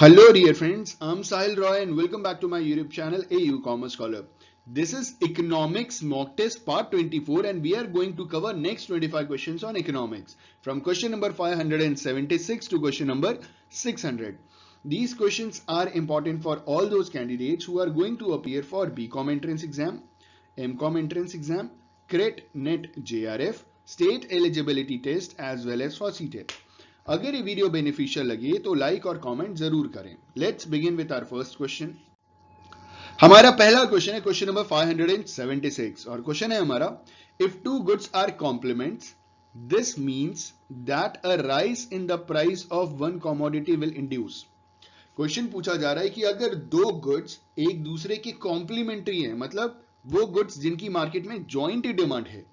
Hello dear friends, I'm Sahil Roy and welcome back to my YouTube channel AU Commerce Scholar. This is Economics Mock Test Part 24 and we are going to cover next 25 questions on economics from question number 576 to question number 600. These questions are important for all those candidates who are going to appear for BCom entrance exam, MCom entrance exam, CRET, NET, JRF, State Eligibility Test as well as for CTET. अगर ये video beneficial लगे तो like और comment जरूर करें. Let's begin with our first question. हमारा पहला question है क्वेश्चन नंबर 576 और क्वेश्चन है हमारा if two goods are complements this means that a rise in the price of one commodity will induce. Question पूछा जा रहा है कि अगर दो गुड्स एक दूसरे के कॉम्प्लीमेंट्री हैं, मतलब वो गुड्स जिनकी मार्केट में जॉइंट डिमांड है,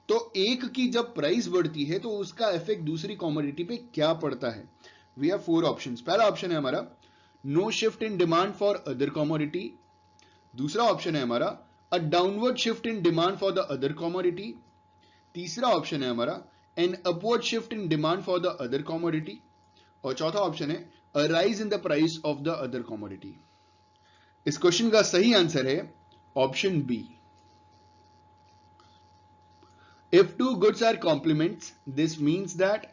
तो एक की जब प्राइस बढ़ती है तो उसका इफेक्ट दूसरी कमोडिटी पे क्या पड़ता है. We have four options. पहला ऑप्शन है हमारा no shift in demand for other commodity. दूसरा ऑप्शन है हमारा a downward shift in demand for the other commodity. तीसरा ऑप्शन है हमारा an upward shift in demand for the other commodity. और चौथा ऑप्शन है a rise in the price of the other commodity. इस क्वेश्चन का सही आंसर है option B. If two goods are complements, this means that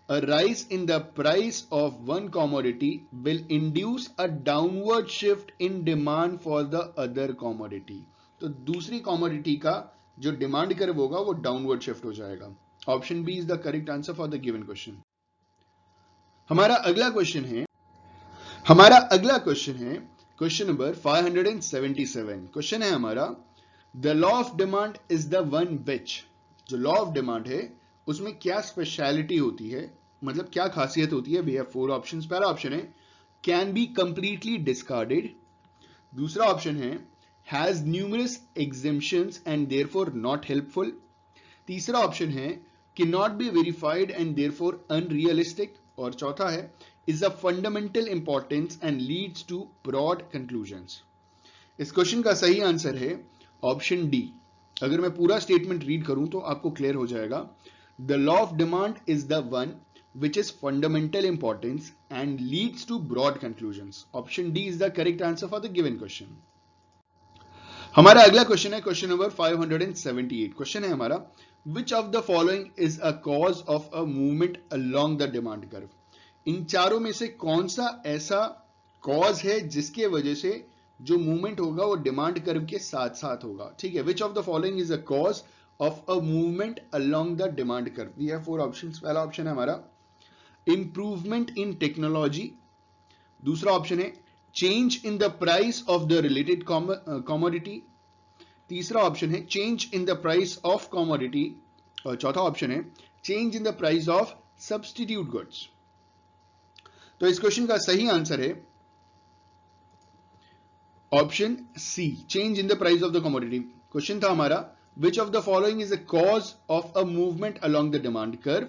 a rise in the price of one commodity will induce a downward shift in demand for the other commodity. तो दूसरी commodity का जो demand curve होगा वो downward shift हो जाएगा. Option B is the correct answer for the given question. हमारा अगला क्वेश्चन है क्वेश्चन नंबर 577. क्वेश्चन है हमारा the law of demand is the one विच. जो लॉ ऑफ डिमांड है उसमें क्या स्पेशलिटी होती है, मतलब क्या खासियत होती है. We have four options. पहला ऑप्शन है कैन बी कंप्लीटली डिस्कार्डेड. दूसरा ऑप्शन है has numerous exemptions and therefore not helpful. तीसरा ऑप्शन है can not be verified and therefore unrealistic. और चौथा है is a fundamental importance and leads to broad conclusions. इस क्वेश्चन का सही आंसर है ऑप्शन डी. अगर मैं पूरा स्टेटमेंट रीड करूं तो आपको क्लियर हो जाएगा. The law of demand is the one which is fundamental importance and leads to broad conclusions. Option D is the correct answer for the given question. हमारा अगला क्वेश्चन है क्वेश्चन नंबर 578. क्वेश्चन है हमारा which of the following is a cause of a movement along the demand curve. इन चारों में से कौन सा ऐसा कॉज है जिसके वजह से जो मूवमेंट होगा वो डिमांड कर्व के साथ साथ होगा. ठीक है. Which of the following is a cause of a movement along the demand curve. We have four options. पहला ऑप्शन है हमारा इंप्रूवमेंट इन टेक्नोलॉजी. दूसरा ऑप्शन है change in the price of the related commodity. तीसरा option है change in the price of commodity. और चौथा option है change in the price of substitute goods. तो इस क्वेश्चन का सही आंसर है option C change in the price of the commodity. Question था हमारा which of the following is a cause of a movement along the demand curve.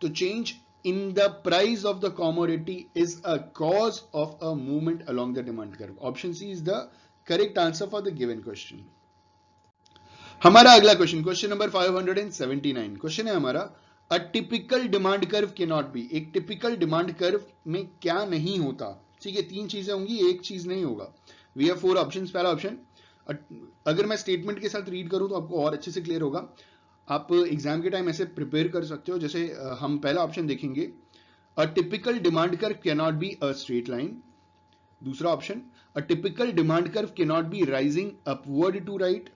तो change in the price of the commodity is a cause of a movement along the demand curve. Option C is the correct answer for the given question. हमारा अगला question question number 579. Question है हमारा a typical demand curve can not be. एक typical demand curve में क्या नहीं होता. ठीक है. तीन चीजें होंगी, एक चीज नहीं होगा. We have four options. पहला ऑप्शन, अगर मैं स्टेटमेंट के साथ रीड करूं तो आपको और अच्छे से क्लियर होगा. आप एग्जाम के टाइम ऐसे प्रिपेयर कर सकते हो. जैसे हम पहला ऑप्शन देखेंगे a typical demand curve can not be a straight line. दूसरा option a typical demand curve can not be rising upward to right.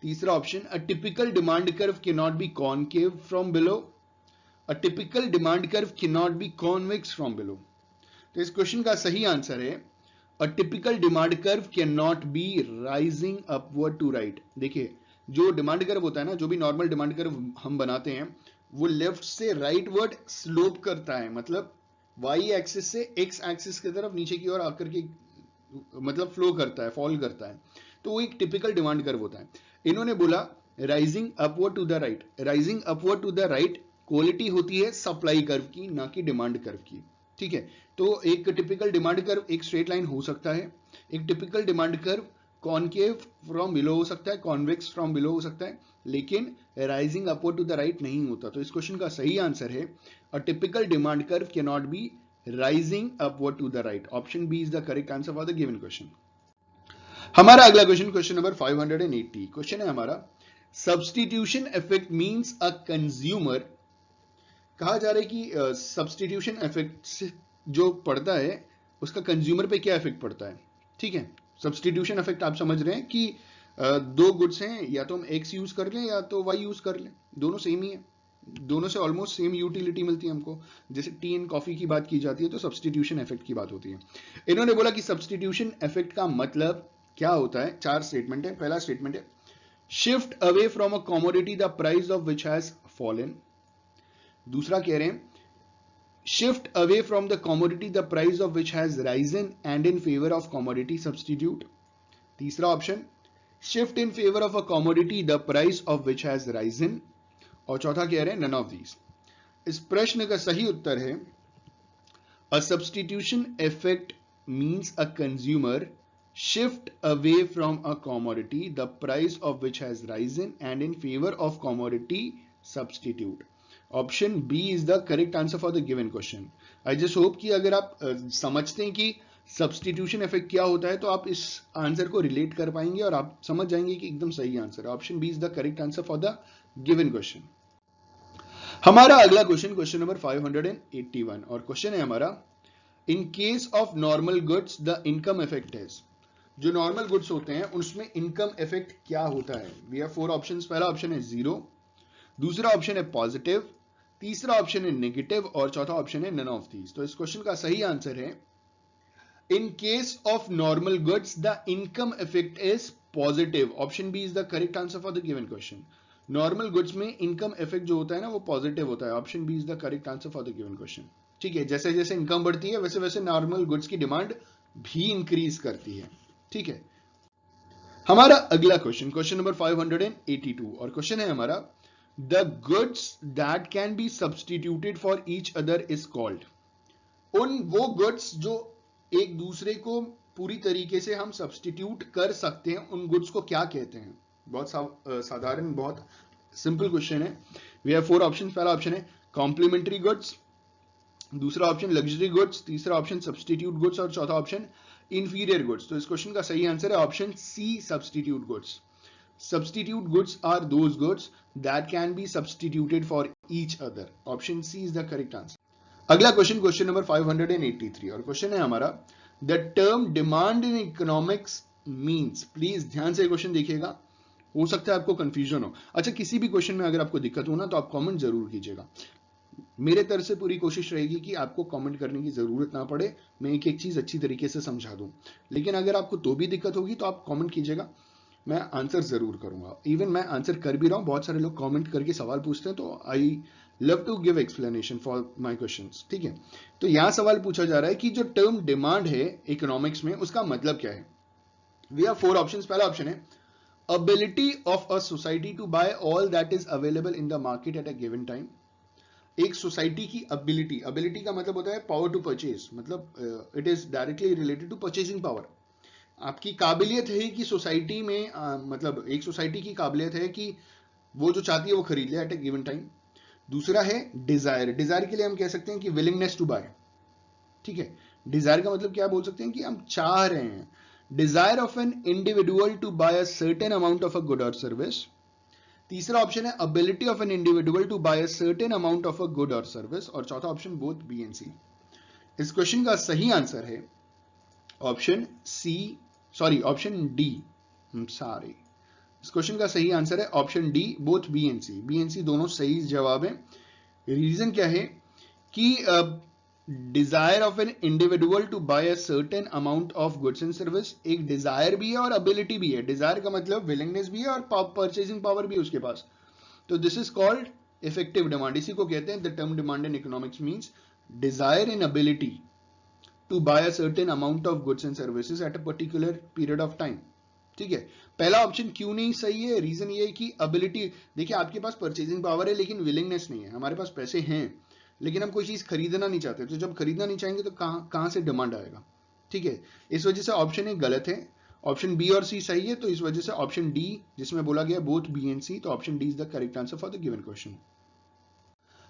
तीसरा option a typical demand curve can not be concave from below. A typical demand curve can not be convex from below. तो इस question का सही answer है A typical demand curve cannot be rising upward to right. देखिए जो demand curve होता है ना, जो भी नॉर्मल डिमांड कर्व हम बनाते हैं वो लेफ्ट से राइट वर्ड स्लोप करता है. मतलब वाई एक्सिस से एक्स एक्सिस की तरफ नीचे की ओर आकर के मतलब फ्लो करता है, फॉल करता है. तो वो एक टिपिकल डिमांड कर्व होता है. इन्होंने बोला rising upward to the right. Rising upward to the right quality होती है सप्लाई कर्व की, ना कि डिमांड कर्व की. ठीक है. तो एक टिपिकल डिमांड कर्व एक स्ट्रेट लाइन हो सकता है. एक typical demand curve concave from below हो सकता है, कॉन्वेक्स फ्रॉम बिलो हो सकता है, लेकिन rising upward to the right नहीं होता. तो इस क्वेश्चन का सही आंसर है a typical demand curve can not be rising upward to the right. Option B is the correct answer for the given question. हमारा अगला क्वेश्चन, क्वेश्चन नंबर 580. क्वेश्चन है हमारा, substitution effect means a consumer. कहा जा रहा है कि substitution effect जो पड़ता है उसका कंज्यूमर पे क्या इफेक्ट पड़ता है. ठीक है, सब्सटीट्यूशन इफेक्ट आप समझ रहे हैं कि दो गुड्स हैं, या तो हम एक्स यूज कर लें या तो वाई यूज कर लें, दोनों सेम ही है, दोनों से ऑलमोस्ट सेम यूटिलिटी मिलती है हमको. जैसे टी एंड कॉफी की बात की जाती है तो सब्सटीट्यूशन इफेक्ट की बात होती है. इन्होंने बोला कि सब्सटीट्यूशन इफेक्ट का मतलब क्या होता है. चार स्टेटमेंट है. पहला स्टेटमेंट है, shift away from a commodity the price of which has fallen. दूसरा कह रहे हैं, shift away from the commodity the price of which has risen and in favor of commodity substitute. तीसरा option, shift in favor of a commodity the price of which has risen. और चौथा कह रहे हैं none of these. इस प्रश्न का सही उत्तर है, a substitution effect means a consumer shift away from a commodity the price of which has risen and in favor of commodity substitute. Option B is the correct answer for the given question. I just hope कि अगर आप समझते हैं कि substitution effect क्या होता है तो आप इस आंसर को रिलेट कर पाएंगे और आप समझ जाएंगे कि एकदम सही आंसर है. Option B is the correct answer for the given question. हमारा अगला क्वेश्चन, क्वेश्चन नंबर 581. और क्वेश्चन है हमारा, in case of normal goods the income effect is. जो नॉर्मल गुड्स होते हैं उसमें इनकम इफेक्ट क्या होता है. We have four options. पहला ऑप्शन है जीरो, दूसरा ऑप्शन है पॉजिटिव, तीसरा ऑप्शन है नेगेटिव और चौथा ऑप्शन है नन ऑफ दीज. तो इस क्वेश्चन का सही आंसर है, in case of normal goods the income effect is positive. Option B is the correct answer for the given question. Normal goods में इनकम इफेक्ट जो होता है ना वो पॉजिटिव होता है. Option B is the correct answer for the given question. ठीक है, जैसे जैसे इनकम बढ़ती है वैसे वैसे नॉर्मल गुड्स की डिमांड भी इंक्रीज करती है. ठीक है, हमारा अगला क्वेश्चन, क्वेश्चन नंबर 582. और क्वेश्चन है हमारा, the goods that can be substituted for each other is called. उन वो गुड्स जो एक दूसरे को पूरी तरीके से हम सब्सटीट्यूट कर सकते हैं उन गुड्स को क्या कहते हैं. बहुत साधारण, बहुत सिंपल क्वेश्चन है. We have four option. पहला ऑप्शन है कॉम्प्लीमेंट्री गुड्स, दूसरा ऑप्शन लग्जरी गुड्स, तीसरा ऑप्शन सब्सटीट्यूट गुड्स और चौथा ऑप्शन इंफीरियर गुड्स. तो इस क्वेश्चन का सही आंसर है option C, substitute goods. Substitute goods are those goods that can be substituted for each other. Option C is the correct answer. अगला question, question number 583. और question है हमारा, the term demand in economics means. Please ध्यान से question देखिएगा, हो सकता है आपको कंफ्यूजन हो. अच्छा, किसी भी क्वेश्चन में अगर आपको दिक्कत हो ना तो आप कमेंट जरूर कीजिएगा. मेरे तरफ से पूरी कोशिश रहेगी कि आपको कमेंट करने की जरूरत ना पड़े, मैं एक एक चीज अच्छी तरीके से समझा दूं. लेकिन अगर आपको तो भी दिक्कत होगी तो आप कमेंट कीजिएगा, मैं आंसर जरूर करूंगा. इवन मैं आंसर कर भी रहा हूं, बहुत सारे लोग कमेंट करके सवाल पूछते हैं तो I love to give explanation for my questions. ठीक है, तो यहां सवाल पूछा जा रहा है कि जो टर्म डिमांड है इकोनॉमिक्स में उसका मतलब क्या है. We have four options. पहला ऑप्शन है ability of a society to buy all that is available in the market at a given time. एक सोसाइटी की अबिलिटी, अबिलिटी का मतलब होता है पावर टू परचेज, मतलब it is directly related to purchasing power. आपकी काबिलियत है कि सोसाइटी में मतलब एक सोसाइटी की काबिलियत है कि वो जो चाहती है वो खरीद ले एट ए गिवन टाइम. दूसरा है डिजायर. डिजायर के लिए हम कह सकते हैं कि विलिंगनेस टू बाय. ठीक है, डिजायर का मतलब क्या बोल सकते हैं कि हम चाह रहे हैं. Desire of an individual to buy a certain amount of a good और सर्विस. तीसरा ऑप्शन है ability of an individual to buy a certain amount of a good और सर्विस और चौथा option both B and C. इस question का सही answer है option C, sorry option D. Sorry, इस क्वेश्चन का सही आंसर है option D, both B and C. B and C दोनों सही जवाब है. रीजन क्या है कि desire of an individual to buy a certain amount of goods and service, एक डिजायर भी है और एबिलिटी भी है. डिजायर का मतलब विलिंगनेस भी है और परचेजिंग पावर भी है उसके पास. तो this is called effective demand. इसी को कहते हैं the term demand in economics means desire and ability to buy a certain amount of goods and services at a particular period of time. ठीक है, पहला ऑप्शन क्यों नहीं सही है. रीजन ये है कि एबिलिटी, देखिए आपके पास परचेजिंग पावर है लेकिन विलिंगनेस नहीं है. हमारे पास पैसे हैं लेकिन हम कोई चीज खरीदना नहीं चाहते, तो जब खरीदना नहीं चाहेंगे तो कहां से डिमांड आएगा. ठीक है, इस वजह से ऑप्शन ए गलत है. ऑप्शन बी और सी सही है, तो इस वजह से ऑप्शन डी जिसमें बोला गया बोथ बी एंड सी, तो option D is the correct answer for the given question.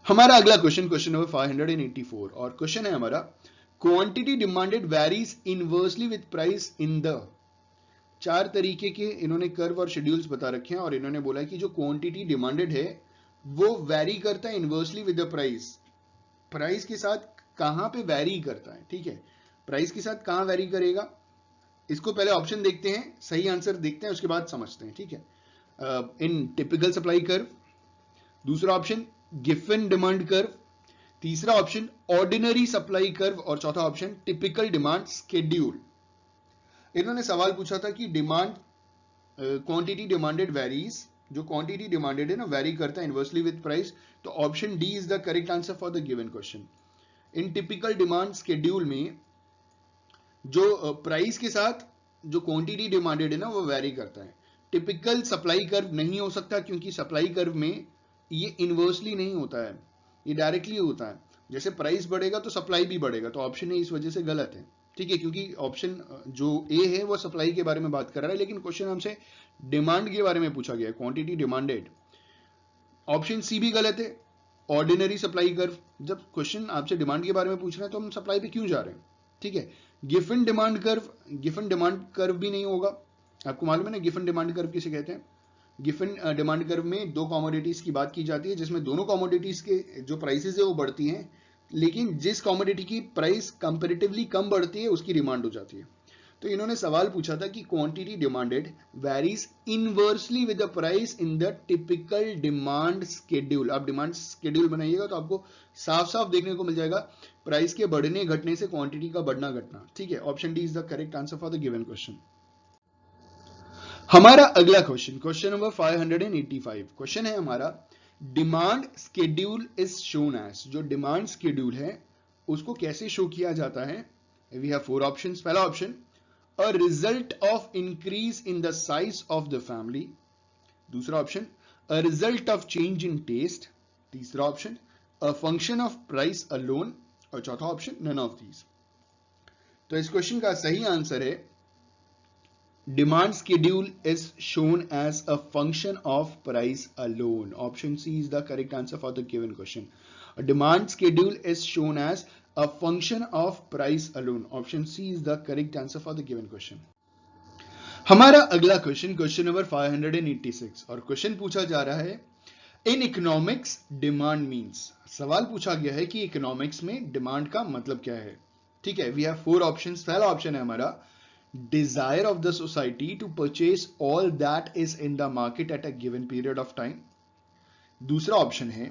हमारा अगला क्वेश्चन, क्वेश्चन नंबर 584, और क्वेश्चन है हमारा, quantity demanded varies inversely with price in the. चार तरीके के इन्होंने कर्व और शेड्यूल्स बता रखे हैं और इन्होंने बोला कि जो क्वांटिटी डिमांडेड है वो वैरी करता है inversely with the price. Price के साथ कहां पे वैरी करता है, ठीक है, प्राइस के साथ कहां वैरी करेगा। इसको पहले ऑप्शन देखते हैं, सही आंसर देखते हैं, उसके बाद समझते हैं, ठीक है। इन टिपिकल सप्लाई कर्व, दूसरा ऑप्शन गिफन डिमांड कर्व, तीसरा ऑप्शन ऑर्डिनरी सप्लाई कर्व, और चौथा ऑप्शन टिपिकल डिमांड स्केड्यूल। इन्होंने सवाल पूछा था कि डिमांड क्वांटिटी डिमांडेड वेरीज, जो क्वांटिटी डिमांडेड है ना वैरी करता है इनवर्सली विद प्राइस, तो option D is the correct answer for the given question. In typical demand schedule में जो प्राइस के साथ जो क्वांटिटी डिमांडेड है ना वो वैरी करता है। टिपिकल सप्लाई कर्व नहीं हो सकता क्योंकि सप्लाई कर्व में ये इनवर्सली नहीं होता है, ये डायरेक्टली होता है। जैसे प्राइस बढ़ेगा तो सप्लाई भी बढ़ेगा, तो ऑप्शन ए इस वजह से गलत है, ठीक है, क्योंकि ऑप्शन जो ए है वो सप्लाई के बारे में बात कर रहा है, लेकिन क्वेश्चन हमसे डिमांड के बारे में पूछा गया है, क्वांटिटी डिमांडेड। ऑप्शन सी भी गलत है, ऑर्डिनरी सप्लाई कर्व। जब क्वेश्चन आपसे डिमांड के बारे में पूछ रहे हैं तो हम सप्लाई पे क्यों जा रहे हैं, ठीक है। Giffen demand curve, Giffen demand curve भी नहीं होगा। आपको मालूम है ना गिफन डिमांड कर्व किसे कहते हैं। गिफन डिमांड कर्व में दो कमोडिटीज की बात की जाती है जिसमें दोनों कमोडिटीज के जो प्राइसेस है वो बढ़ती हैं, लेकिन जिस कमोडिटी की प्राइस कंपैरेटिवली कम बढ़ती है उसकी डिमांड हो जाती है। तो इन्होंने सवाल पूछा था कि quantity demanded varies inversely with the price in the typical demand schedule. आप डिमांड स्केड्यूल बनाइएगा तो आपको साफ साफ देखने को मिल जाएगा प्राइस के बढ़ने घटने से क्वांटिटी का बढ़ना घटना, ठीक है। Option D is the correct answer for the given question. हमारा अगला क्वेश्चन, क्वेश्चन नंबर 585, क्वेश्चन है हमारा, demand schedule is shown as. जो डिमांड स्केड्यूल है उसको कैसे शो किया जाता है। We have four options. पहला option, a result of increase in the size of the family. दूसरा option, a result of change in taste. तीसरा option, a function of price alone, और चौथा ऑप्शन, नन ऑफ दीज। तो इस question का सही answer है, demand schedule is shown as a function of price alone. Option C is the correct answer for the given question. A demand schedule is shown as a function of price alone. Option C is the correct answer for the given question. हमारा अगला question, question number 586, और question पूछा जा रहा है, in economics demand means. सवाल पूछा गया है कि इकोनॉमिक्स में डिमांड का मतलब क्या है, ठीक है। We have four options. पहला ऑप्शन है हमारा, desire of the society to purchase all that is in the market at a given period of time. दूसरा ऑप्शन है,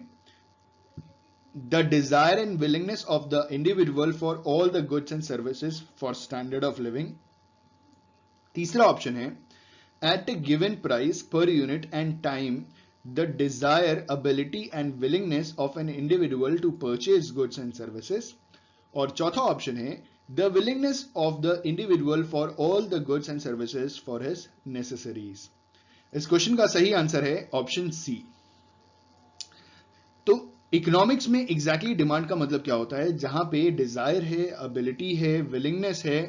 the desire and willingness of the individual for all the goods and services for standard of living. तीसरा option है, at a given price per unit and time the desire, ability and willingness of an individual to purchase goods and services. और चौथा option है, the willingness of the individual for all the goods and services for his necessities. इस question का सही answer है option सी। तो economics में exactly demand का मतलब क्या होता है, जहां पे डिजायर है, एबिलिटी है, विलिंगनेस है,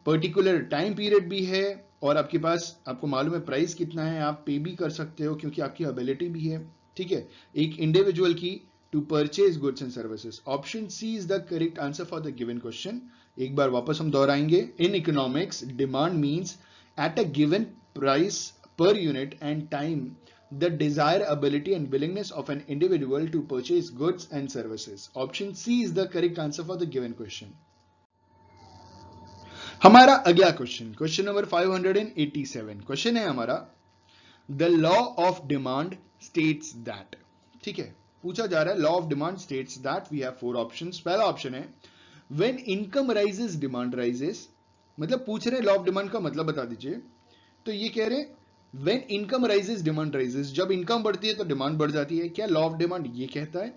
पर्टिकुलर टाइम पीरियड भी है, और आपके पास, आपको मालूम है प्राइस कितना है, आप पे भी कर सकते हो क्योंकि आपकी एबिलिटी भी है, ठीक है, एक इंडिविजुअल की to purchase goods and services. Option C is the correct answer for the given question. एक बार वापस हम दोहराएंगे, in economics demand means at a given price per unit and time the desire, ability and willingness of an individual to purchase goods and services. Option C is the correct answer for the given question. हमारा अगला question, question number 587, question है हमारा, the law of demand states that। ठीक है, पूछा जा रहा है, law of demand states that. We have four options. पहला ऑप्शन है, when income rises demand rises. मतलब पूछ रहे लॉ ऑफ डिमांड का मतलब बता दीजिए, तो ये कह रहे when income rises demand rises, जब इनकम बढ़ती है तो डिमांड बढ़ जाती है, क्या लॉ ऑफ डिमांड ये कहता है।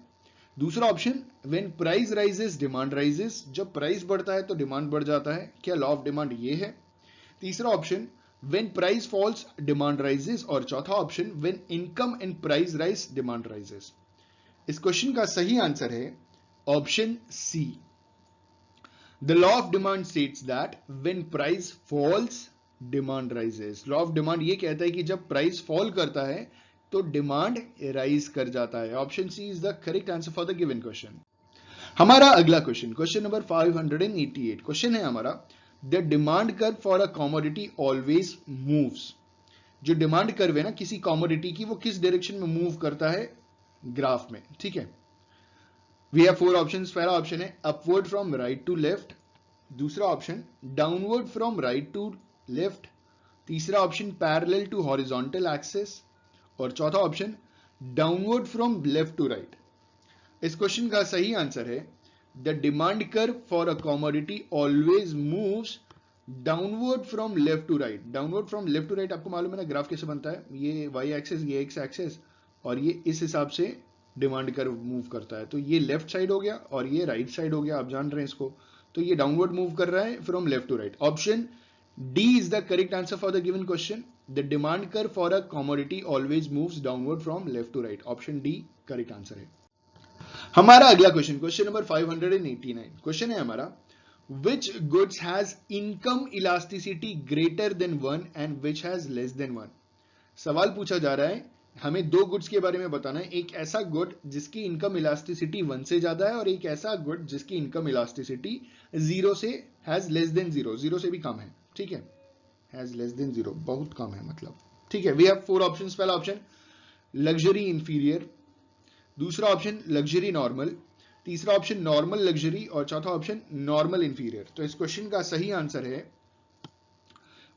दूसरा option, when price rises demand rises, जब प्राइस बढ़ता है तो डिमांड बढ़ जाता है, क्या लॉ ऑफ डिमांड ये है। तीसरा option, when price falls demand rises, और चौथा option, when income and price rise demand rises. इस क्वेश्चन का सही आंसर है option C. The law of demand states that when price falls demand rises. Law of demand ये कहता है कि जब प्राइस फॉल करता है तो डिमांड राइज कर जाता है। Option C is the correct answer for the given question. हमारा अगला क्वेश्चन, क्वेश्चन नंबर 588, क्वेश्चन है हमारा, the demand curve for a commodity always moves. जो डिमांड कर्व है ना किसी कमोडिटी की, वो किस डायरेक्शन में मूव करता है ग्राफ में, ठीक है। We have 4 options. पहला ऑप्शन है upward from right to left, दूसरा option downward from right to left, तीसरा option parallel to horizontal axis, और चौथा option downward from left to right. इस क्वेश्चन का सही आंसर है the demand curve for a commodity always moves downward from left to right. Downward from left to right आपको मालूम है ना ग्राफ कैसे बनता है, ये वाई एक्सिस, ये एक्स एक्सिस, और ये इस हिसाब से डिमांड कर्व मूव करता है। तो ये लेफ्ट साइड हो गया और ये राइट साइड हो गया, आप जान रहे हैं इसको। तो ये डाउनवर्ड मूव कर रहा है from left to right. Option D is the correct answer for the given question. The demand curve for a commodity always moves downward from left to right. Option D correct answer है। हमारा अगला question, question number 589, question है हमारा, which goods has income elasticity greater than 1 and which has less than 1। सवाल पूछा जा रहा है, हमें दो गुड्स के बारे में बताना है। एक ऐसा गुड जिसकी इनकम इलास्टिसिटी 1 से ज्यादा है, और एक ऐसा गुड जिसकी इनकम इलास्टिसिटी 0 से हैज लेस देन 0, 0 से भी कम है, ठीक है। हैज लेस देन 0 बहुत कम है मतलब, ठीक है। We have 4 options. पहला ऑप्शन लग्जरी इंफीरियर, दूसरा ऑप्शन लग्जरी नॉर्मल, तीसरा ऑप्शन नॉर्मल लग्जरी, और चौथा ऑप्शन नॉर्मल इंफीरियर। तो इस क्वेश्चन का सही आंसर है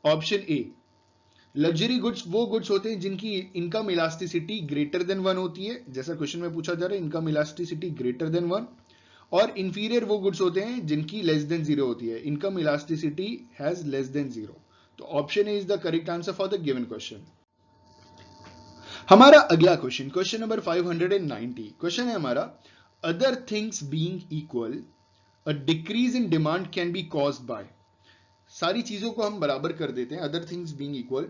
ऑप्शन ए। लग्जरी गुड्स वो गुड्स होते हैं जिनकी इनकम इलास्टिसिटी ग्रेटर देन 1 होती है, जैसा क्वेश्चन में पूछा जा रहा है, इनकम इलास्टिसिटी ग्रेटर देन 1। और इंफीरियर वो गुड्स होते हैं जिनकी लेस देन 0 होती है, income elasticity has less than 0। तो option A is the correct answer for the given question. हमारा अगला क्वेश्चन, क्वेश्चन नंबर 590, क्वेश्चन है हमारा, other things being equal a decrease in demand can be caused bye. सारी चीजों को हम बराबर कर देते हैं, अदर थिंग्स बीइंग इक्वल,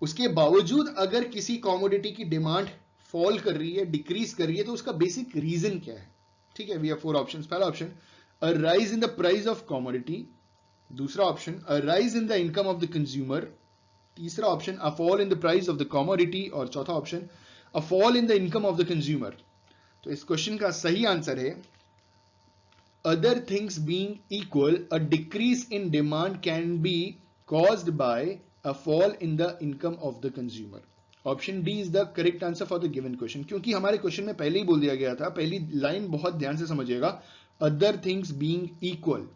उसके बावजूद अगर किसी कमोडिटी की डिमांड फॉल कर रही है, डिक्रीज कर रही है, तो उसका बेसिक रीजन क्या है, ठीक है। We have 4 options. पहला option a rise in the price of commodity, दूसरा option a rise in the income of the consumer, तीसरा option a fall in the price of the commodity, और चौथा option a fall in the income of the consumer. तो इस question का सही answer है other things being equal a decrease in demand can be caused by a fall in the income of the consumer. Option D is the correct answer for the given question. क्योंकि हमारे question में पहले ही बोल दिया गया था, पहली line बहुत ध्यान से समझिएगा, अदर थिंग्स बीइंग इक्वल,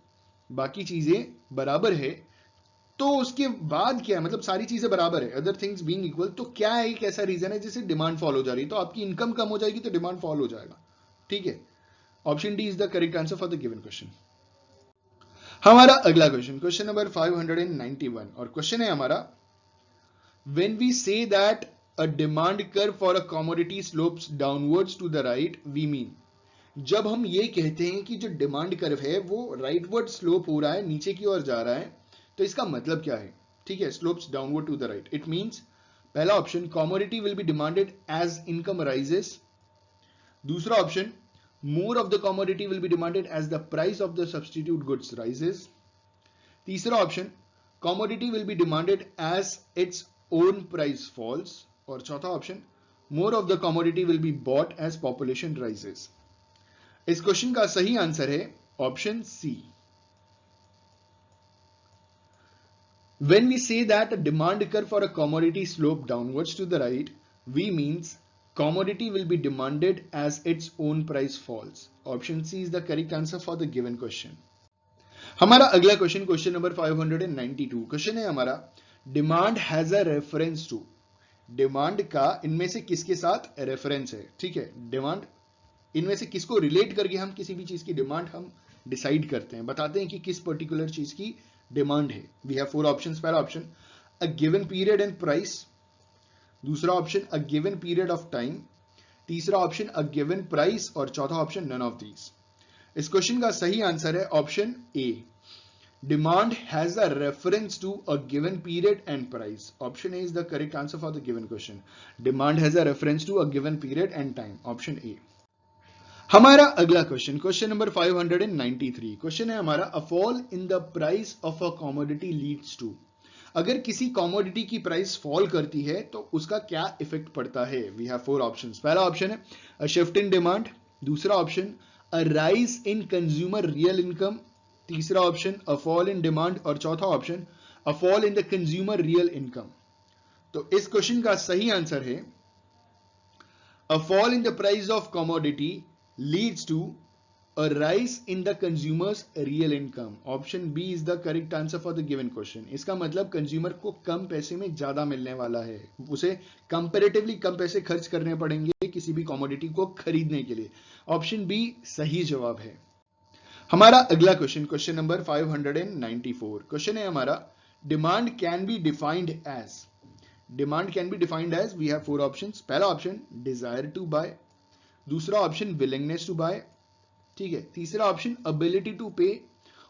बाकी चीजें बराबर है, तो उसके बाद क्या है, मतलब सारी चीजें बराबर है, अदर थिंग्स बीइंग इक्वल, तो क्या है, एक ऐसा रीजन है जिससे डिमांड फॉल हो जा रही है, तो आपकी इनकम कम हो जाएगी तो डिमांड फॉल हो जाएगा, ठीक है। Option D is the correct answer for the given question. हमारा अगला क्वेश्चन, क्वेश्चन नंबर 591, और क्वेश्चन है हमारा, when we say that a demand curve for a commodity slopes downwards to the right, we mean, जब हम ये कहते हैं कि जो डिमांड कर्व है वो राइटवर्ड स्लोप हो रहा है, नीचे की ओर जा रहा है, तो इसका मतलब क्या है, ठीक है। Slopes downward to the right, it means पहला option commodity will be demanded as income rises, दूसरा option more of the commodity will be demanded as the price of the substitute goods rises, तीसरा option commodity will be demanded as its own price falls, और चौथा option more of the commodity will be bought as population rises. इस question का सही answer है option C. When we say that a demand curve for a commodity slope downwards to the right, we means commodity will be demanded as its own price falls. Option C is the correct answer for the given question. हमारा अगला question, question number 592, question है हमारा, demand has a reference to. Demand का इनमें से किसके साथ reference है, ठीक है। डिमांड इनमें से किसको रिलेट करके हम किसी भी चीज की डिमांड हम डिसाइड करते हैं, बताते हैं कि किस पर्टिकुलर चीज की डिमांड है। We have 4 options. पहला option a given period and price, दूसरा option a given period of time, तीसरा ऑप्शन अ गिवन प्राइस, और चौथा ऑप्शन नन ऑफ दीज। इस क्वेश्चन का सही आंसर है option A, demand has a reference to a given period and price. Option A is the correct answer for the given question. Demand has a reference to a given period and time, option A. हमारा अगला question, question number 593, question है हमारा, a fall in the price of a commodity leads to. अगर किसी commodity की price fall करती है तो उसका क्या इफेक्ट पड़ता है? We have 4 options. पहला ऑप्शन है अ शिफ्ट इन डिमांड, दूसरा option a rise in consumer real income, तीसरा option a fall in demand और चौथा option a fall in the consumer real income. तो इस क्वेश्चन का सही आंसर है a fall in the price of commodity leads to a rise in the consumer's real income. Option B is the correct answer for the given question. इसका मतलब consumer को कम पैसे में ज्यादा मिलने वाला है, उसे कंपैरेटिवली कम पैसे खर्च करने पड़ेंगे किसी भी कमोडिटी को खरीदने के लिए. ऑप्शन बी सही जवाब है. हमारा अगला क्वेश्चन, क्वेश्चन नंबर 594. क्वेश्चन है हमारा demand can be defined as. Demand can be defined as, we have 4 options. पहला ऑप्शन डिजायर टू बाय, दूसरा ऑप्शन विलिंगनेस टू बाय, ठीक है, तीसरा ऑप्शन एबिलिटी टू पे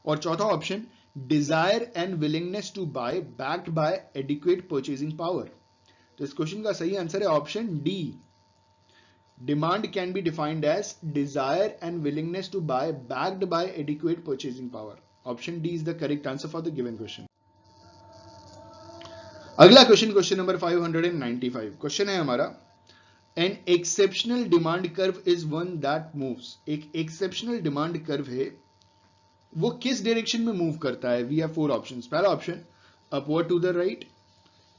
और चौथा option desire and willingness to buy backed by adequate purchasing power. तो इस question का सही आंसर है option D. Demand can be defined as desire and willingness to buy backed by adequate purchasing power. Option D is the correct answer for the given question. अगला question, question number 595. Question है हमारा An exceptional demand curve is one that moves. एक exceptional demand curve है, वो किस direction में move करता है? We have 4 options. पहला option upward to the right,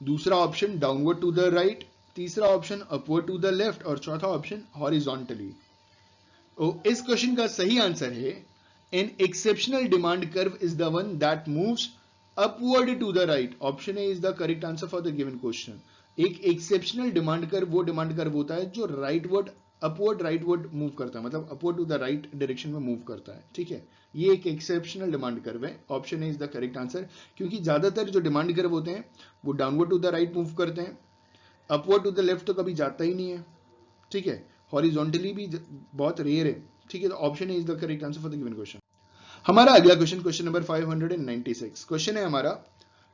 दूसरा option downward to the right, तीसरा option upward to the left और चौथा ऑप्शन horizontally. इस क्वेश्चन का सही आंसर है An exceptional demand curve is the one that moves upward to the right. Option A is the correct answer for the given question. एक exceptional demand curve वो demand curve होता है जो rightward upward rightward move करता है, मतलब upward to the right direction में move करता है. ठीक है, ये एक एक्सेप्शनल डिमांड कर्व है. Option A is the correct answer, क्योंकि ज्यादातर जो डिमांड कर्व होते हैं वो downward to the right move करते हैं, अपवर्ड टू द लेफ्ट तो कभी जाता ही नहीं है. ठीक है, हॉरिजॉन्टली भी बहुत रेयर है. ठीक है, तो option A is the correct answer for the given question. हमारा अगला क्वेश्चन, क्वेश्चन नंबर 596. क्वेश्चन है हमारा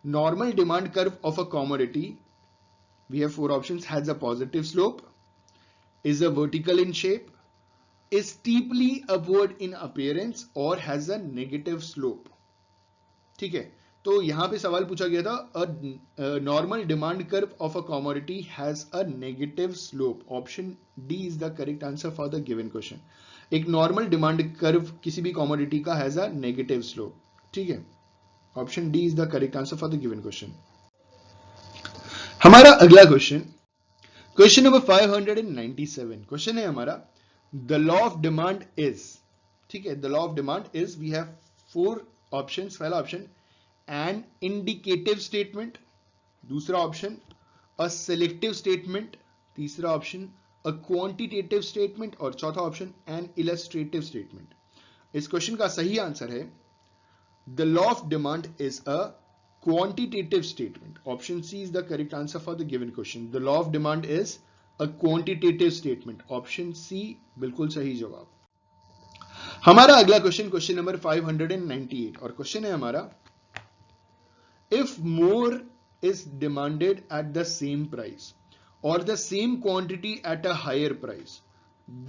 normal demand curve of a commodity, we have 4 options, has a positive slope, is a vertical in shape, is steeply upward in appearance or has a negative slope. ठीक है, तो यहां पे सवाल पूछा गया था a normal demand curve of a commodity has a negative slope. Option D is the correct answer for the given question. एक normal demand curve किसी भी commodity का has a negative slope. ठीक है, option D is the correct answer for the given question. हमारा अगला question, question number 597. Question है हमारा the law of demand is. ठीक है, the law of demand is, we have 4 options. पहला option an indicative statement, दूसरा option a selective statement, तीसरा option a quantitative statement और चौथा ऑप्शन एन इलस्ट्रेटिव स्टेटमेंट. इस क्वेश्चन का सही आंसर है the law of demand is a quantitative statement. Option C is the correct answer for the given question. The law of demand is a quantitative statement. Option C बिल्कुल सही जवाब. हमारा अगला question, question number 598 और question है हमारा if more is demanded at the same price or the same quantity at a higher price,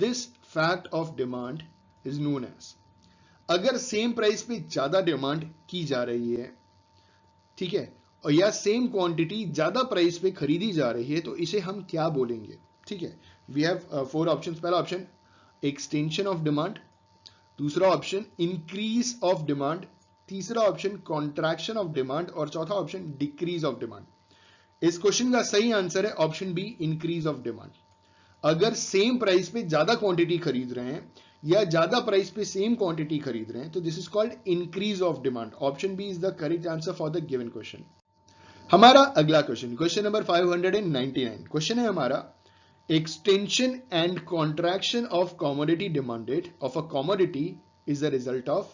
this fact of demand is known as. अगर same price पे ज्यादा डिमांड की जा रही है, ठीक है, और या सेम क्वांटिटी ज्यादा प्राइस पे खरीदी जा रही है, तो इसे हम क्या बोलेंगे? ठीक है, वी हैव 4 ऑप्शंस. पहला ऑप्शन एक्सटेंशन ऑफ डिमांड, दूसरा ऑप्शन इंक्रीज ऑफ डिमांड, तीसरा ऑप्शन कॉन्ट्रैक्शन ऑफ डिमांड और चौथा ऑप्शन डिक्रीज ऑफ डिमांड. इस क्वेश्चन का सही आंसर है option B, increase of demand. अगर सेम प्राइस पे ज्यादा क्वांटिटी खरीद रहे हैं या ज्यादा प्राइस पे सेम क्वांटिटी खरीद रहे हैं, तो this is called increase of demand. Option B is the correct answer for the given question. हमारा अगला क्वेश्चन, क्वेश्चन नंबर 599. क्वेश्चन है हमारा extension and contraction of commodity demanded of a commodity is a result of.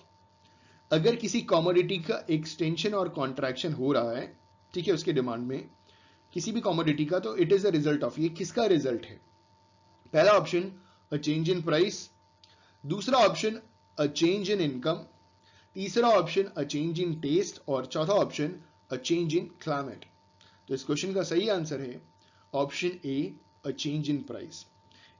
अगर किसी commodity का extension और contraction हो रहा है, ठीक है, उसके डिमांड में किसी भी कमोडिटी का, तो it is a result of. ये किसका रिजल्ट है? पहला option a change in price, दूसरा option a change in income, तीसरा option a change in taste और चौथा option a change in climate. तो इस क्वेश्चन का सही आंसर है option A, a change in price.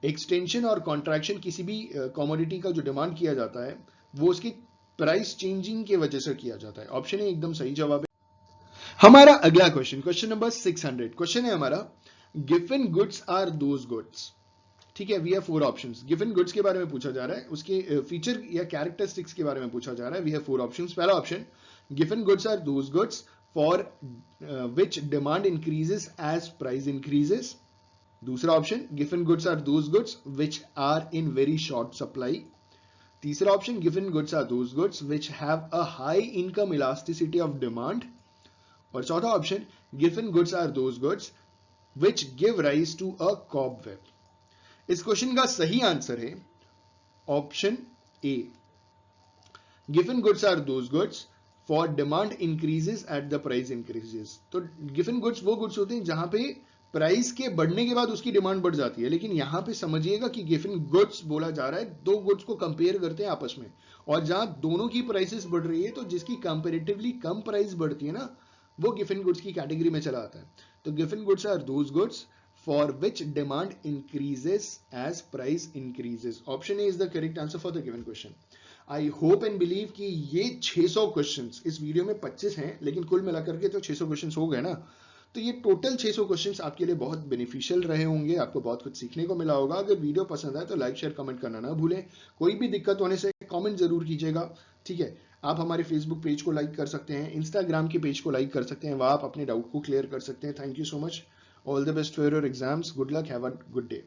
Extension और कॉन्ट्रैक्शन किसी भी कमोडिटी का जो डिमांड किया जाता है वो उसकी प्राइस चेंजिंग की वजह से किया जाता है. ऑप्शन ए एकदम सही जवाब है. हमारा अगला क्वेश्चन, क्वेश्चन नंबर 600, क्वेश्चन है हमारा given goods are those goods. ठीक है, we have 4 options. Given goods के बारे में पूछा जा रहा है, उसके फीचर या कैरेक्टरिस्टिक्स के बारे में पूछा जा रहा है। We have 4 options. पहला option, given goods are those goods for which demand increases as price increases. दूसरा option, given goods are those goods which are in very short supply. तीसरा option, given goods are those goods which have a high income elasticity of demand. और चौथा option, given goods are those goods which give rise to a cobweb. इस question का सही answer है option A, given goods are those goods for demand increases at the price increases. तो given goods वो goods होते हैं जहां पे प्राइस के बढ़ने के बाद उसकी डिमांड बढ़ जाती है, लेकिन यहां पे समझिएगा कि गिवन गुड्स बोला जा रहा है, दो गुड्स को कंपेयर करते हैं आपस में, और जहां दोनों की प्राइसेस बढ़ रही है तो जिसकी कंपेरेटिवली कम प्राइस बढ़ती है ना, वो गिवन गुड्स की कैटेगरी में चला आता है। तो given goods are those goods for which demand increases as price increases. Option A is the correct answer for the given question. I hope and believe कि ये 600 क्वेश्चंस, इस वीडियो में 25 हैं लेकिन कुल मिलाकर के तो 600 क्वेश्चंस हो गए ना, तो ये टोटल 600 क्वेश्चंस आपके लिए बहुत बेनिफिशियल रहे होंगे, आपको बहुत कुछ सीखने को मिला होगा। अगर वीडियो पसंद आए तो लाइक शेयर कमेंट करना ना भूलें। कोई भी दिक्कत होने से कमेंट जरूर कीजिएगा, ठीक है। आप हमारे फेसबुक पेज को लाइक कर सकते हैं, इंस्टाग्राम के पेज को लाइक कर सकते हैं, वहां आप अपने डाउट को क्लियर कर सकते हैं। Thank you so much, all the best for your exams, good luck, have a good day.